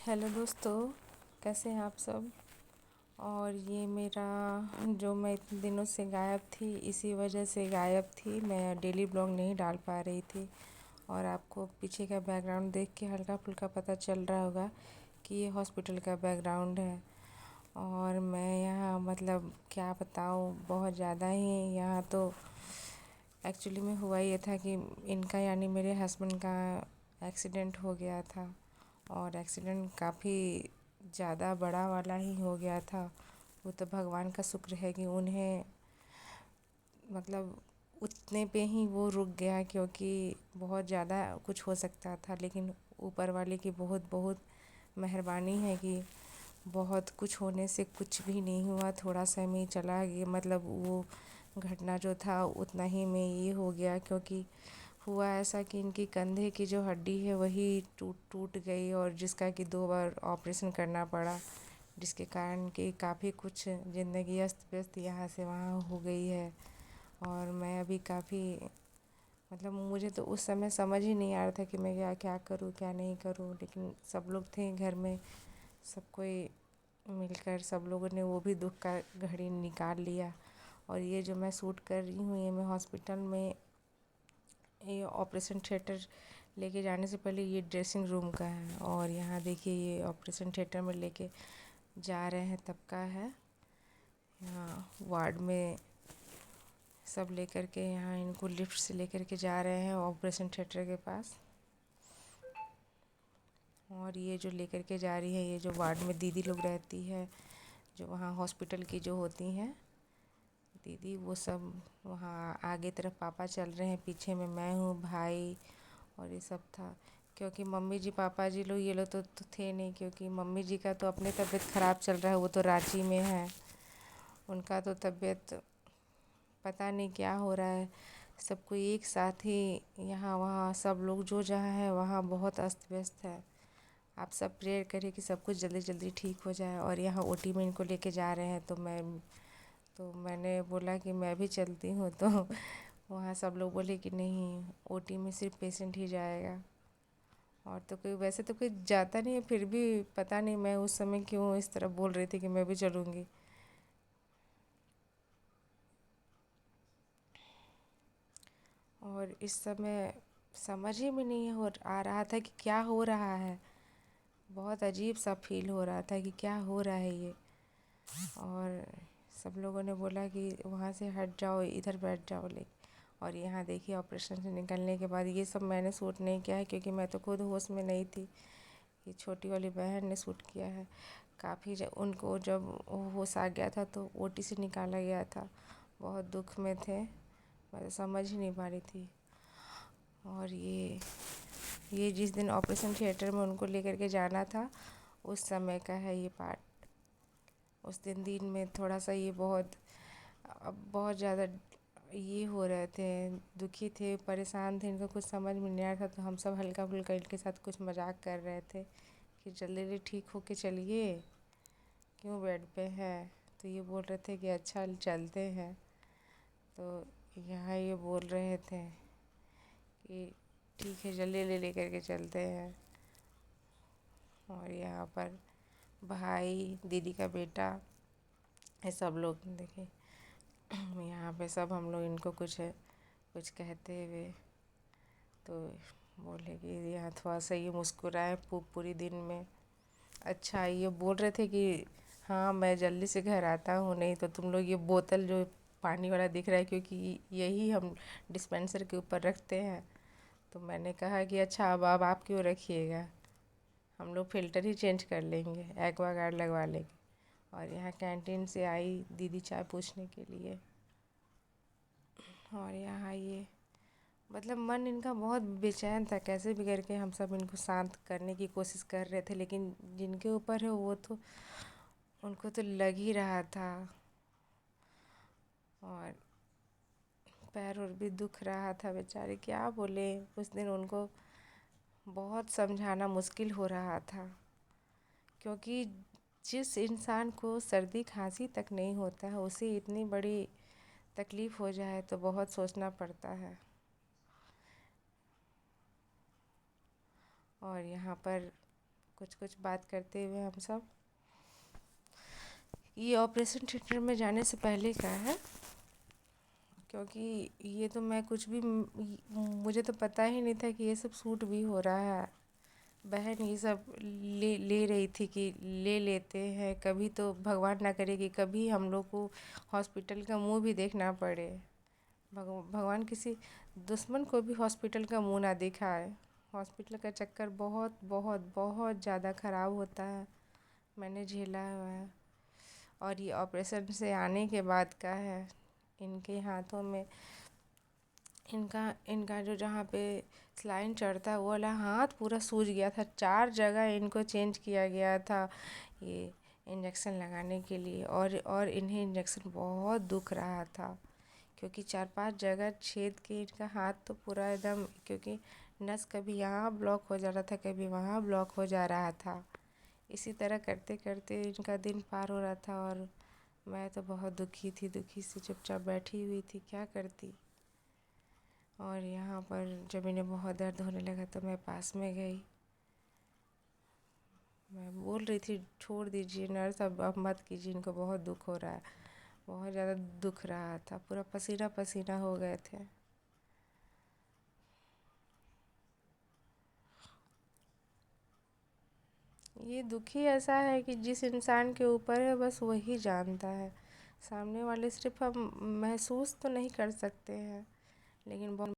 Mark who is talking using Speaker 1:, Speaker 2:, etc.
Speaker 1: Hello दोस्तों, कैसे हैं आप सब। और ये मेरा जो मैं इतने दिनों से गायब थी, इसी वजह से गायब थी। मैं डेली ब्लॉग नहीं डाल पा रही थी। और आपको पीछे का बैकग्राउंड देख के हल्का फुल्का पता चल रहा होगा कि ये हॉस्पिटल का बैकग्राउंड है। और मैं यहाँ मतलब क्या बताऊँ, बहुत ज़्यादा ही यहाँ तो एक्चुअली में हुआ ये था कि इनका यानी मेरे हस्बैंड का एक्सीडेंट हो गया था। और एक्सीडेंट काफ़ी ज़्यादा बड़ा वाला ही हो गया था। वो तो भगवान का शुक्र है कि उन्हें मतलब उतने पे ही वो रुक गया, क्योंकि बहुत ज़्यादा कुछ हो सकता था। लेकिन ऊपर वाले की बहुत बहुत मेहरबानी है कि बहुत कुछ होने से कुछ भी नहीं हुआ, थोड़ा सा में ही चला गया। मतलब वो घटना जो था उतना ही में ये हो गया, क्योंकि हुआ ऐसा कि इनकी कंधे की जो हड्डी है वही टूट टूट गई, और जिसका कि 2 बार ऑपरेशन करना पड़ा, जिसके कारण कि काफ़ी कुछ ज़िंदगी अस्त व्यस्त यहाँ से वहाँ हो गई है। और मैं अभी काफ़ी मतलब मुझे तो उस समय समझ ही नहीं आ रहा था कि मैं क्या क्या करूँ क्या नहीं करूँ। लेकिन सब लोग थे घर में, सब कोई मिलकर सब लोगों ने वो भी दुख का घड़ी निकाल लिया। और ये जो मैं शूट कर रही हूँ, ये मैं हॉस्पिटल में ये ऑपरेशन थिएटर लेके जाने से पहले ये ड्रेसिंग रूम का है। और यहाँ देखिए ये ऑपरेशन थिएटर में लेके जा रहे हैं तब का है। यहाँ वार्ड में सब लेकर के यहाँ इनको लिफ्ट से लेकर के जा रहे हैं ऑपरेशन थिएटर के पास। और ये जो लेकर के जा रही है, ये जो वार्ड में दीदी लोग रहती है, जो वहाँ हॉस्पिटल की जो होती हैं दीदी, वो सब वहाँ आगे तरफ पापा चल रहे हैं, पीछे में मैं हूँ, भाई और ये सब था। क्योंकि मम्मी जी पापा जी लोग ये लोग तो थे नहीं, क्योंकि मम्मी जी का तो अपनी तबीयत ख़राब चल रहा है, वो तो रांची में है। उनका तो तबीयत पता नहीं क्या हो रहा है। सबको एक साथ ही यहाँ वहाँ सब लोग जो जहाँ है वहाँ बहुत अस्त व्यस्त है। आप सब प्रेयर करिए कि सब कुछ जल्दी जल्दी ठीक हो जाए। और यहाँ ओटी में इनको लेके जा रहे हैं, तो मैंने बोला कि मैं भी चलती हूँ। तो वहाँ सब लोग बोले कि नहीं, ओटी में सिर्फ पेशेंट ही जाएगा, और तो कोई वैसे तो कोई जाता नहीं है। फिर भी पता नहीं मैं उस समय क्यों इस तरह बोल रही थी कि मैं भी चलूँगी। और इस समय समझ ही में नहीं हो आ रहा था कि क्या हो रहा है। बहुत अजीब सा फील हो रहा था कि क्या हो रहा है ये। और सब लोगों ने बोला कि वहाँ से हट जाओ, इधर बैठ जाओ ले। और यहाँ देखिए ऑपरेशन से निकलने के बाद ये सब मैंने शूट नहीं किया है, क्योंकि मैं तो खुद होश में नहीं थी। ये छोटी वाली बहन ने शूट किया है। काफ़ी उनको जब होश आ गया था तो ओटी से निकाला गया था, बहुत दुख में थे, मैं समझ ही नहीं पा रही थी। और ये जिस दिन ऑपरेशन थिएटर में उनको लेकर के जाना था, उस समय का है ये पार्ट। उस दिन में थोड़ा सा ये बहुत ज़्यादा ये हो रहे थे, दुखी थे, परेशान थे, इनको कुछ समझ में नहीं आ रहा था। तो हम सब हल्का फुल्का इनके साथ कुछ मजाक कर रहे थे कि जल्दी जल्दी ठीक होके चलिए, क्यों बेड पे है। तो ये बोल रहे थे कि अच्छा चलते हैं। तो यहाँ ये बोल रहे थे कि ठीक है जल्दी ले लेकर के चलते हैं। और यहाँ पर भाई, दीदी का बेटा, ये सब लोग देखे यहाँ पे सब हम लोग इनको कुछ कहते हुए, तो बोले कि यहाँ थोड़ा सा ये मुस्कुराए पूरी दिन में। अच्छा ये बोल रहे थे कि हाँ मैं जल्दी से घर आता हूँ, नहीं तो तुम लोग ये बोतल जो पानी वाला दिख रहा है, क्योंकि यही हम डिस्पेंसर के ऊपर रखते हैं। तो मैंने कहा कि अच्छा अब आप क्यों रखिएगा, हम लोग फ़िल्टर ही चेंज कर लेंगे, एक्वागार्ड लगवा लेंगे। और यहाँ कैंटीन से आई दीदी चाय पूछने के लिए। और यहाँ ये मतलब मन इनका बहुत बेचैन था, कैसे भी करके हम सब इनको शांत करने की कोशिश कर रहे थे। लेकिन जिनके ऊपर है वो तो उनको तो लग ही रहा था। और पैर और भी दुख रहा था, बेचारे क्या बोले। उस दिन उनको बहुत समझाना मुश्किल हो रहा था, क्योंकि जिस इंसान को सर्दी खांसी तक नहीं होता है, उसे इतनी बड़ी तकलीफ़ हो जाए तो बहुत सोचना पड़ता है। और यहाँ पर कुछ कुछ बात करते हुए हम सब। ये ऑपरेशन थिएटर में जाने से पहले का है, क्योंकि ये तो मैं कुछ भी मुझे तो पता ही नहीं था कि ये सब शूट भी हो रहा है। बहन ये सब ले ले रही थी कि ले लेते हैं, कभी तो भगवान ना करे कि कभी हम लोग को हॉस्पिटल का मुंह भी देखना पड़े। भगवान किसी दुश्मन को भी हॉस्पिटल का मुंह ना दिखाए। हॉस्पिटल का चक्कर बहुत बहुत बहुत ज़्यादा ख़राब होता है, मैंने झेला हुआ है। और ये ऑपरेशन से आने के बाद का है, इनके हाथों में इनका इनका जो जहाँ पे सलाइन चढ़ता है वो वाला हाथ पूरा सूज गया था। 4 जगह इनको चेंज किया गया था ये इंजेक्शन लगाने के लिए, और इन्हें इंजेक्शन बहुत दुख रहा था, क्योंकि 4-5 जगह छेद के इनका हाथ तो पूरा एकदम, क्योंकि नस कभी यहाँ ब्लॉक हो जा रहा था, कभी वहाँ ब्लॉक हो जा रहा था। इसी तरह करते करते इनका दिन पार हो रहा था, और मैं तो बहुत दुखी थी, दुखी से चुपचाप बैठी हुई थी, क्या करती। और यहाँ पर जब इन्हें बहुत दर्द होने लगा तो मैं पास में गई। मैं बोल रही थी छोड़ दीजिए नर्स, अब मत कीजिए, इनको बहुत दुख हो रहा है, बहुत ज़्यादा दुख रहा था, पूरा पसीना पसीना हो गए थे। ये दुखी ऐसा है कि जिस इंसान के ऊपर है बस वही जानता है, सामने वाले सिर्फ हम महसूस तो नहीं कर सकते हैं, लेकिन बहुत